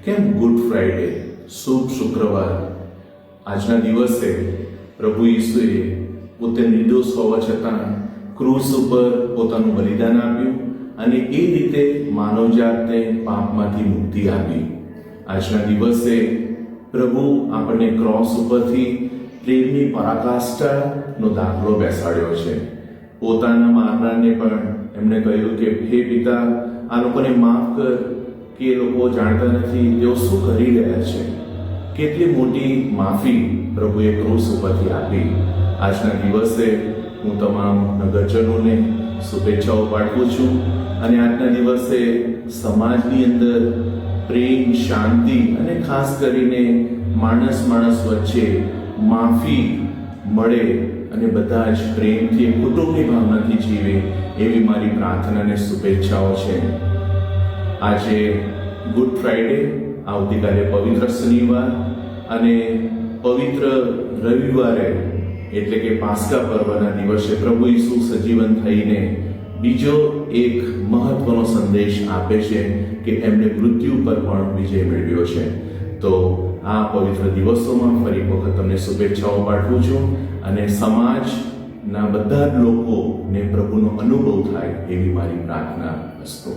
કેમ good Friday, શુભ શુક્રવાર, આજના દિવસે પ્રભુ ઈસુએ પોતે નિર્દોષ હોવા છતાં ક્રૂસ ઉપર પોતાનું બલિદાન આપ્યું અને એ રીતે માનવજાતને પાપમાંથી મુક્તિ આપી. આજના દિવસે પ્રભુ આપણને ક્રોસ ઉપરથી પ્રેમની પરાકાષ્ઠાનો દાખલો બેસાડ્યો છે. પોતાના મારનારને પણ એમણે કહ્યું કે હે પિતા, આ લોકોને માફ કર કે એ લોકો જાણતા નથી તેઓ શું કરી રહ્યા છે. કેટલી મોટી માફી પ્રભુએ ક્રૂસ ઉપરથી આપી. આજના દિવસે હું તમામ નગરજનોને શુભેચ્છાઓ પાઠવું છું અને આજના દિવસે સમાજની અંદર પ્રેમ, શાંતિ અને ખાસ કરીને માણસ વચ્ચે માફી મળે અને બધા જ પ્રેમથી, કુટુંબની ભાવનાથી જીવે એવી મારી પ્રાર્થના અને શુભેચ્છાઓ છે. આજે ગુડ ફ્રાઈડે, આવતીકાલે પવિત્ર શનિવાર અને પવિત્ર રવિવારે એટલે કે પાસ્કા પર્વના દિવસે પ્રભુ ઈસુ સજીવન થઈને બીજો એક મહત્વનો સંદેશ આપે છે કે એમણે મૃત્યુ પર પણ વિજય મેળવ્યો છે. તો આ પવિત્ર દિવસોમાં ફરી વખત તમને શુભેચ્છાઓ પાઠવું છું અને સમાજના બધા જ લોકોને પ્રભુનો અનુભવ થાય એવી મારી પ્રાર્થના અસ્તુ.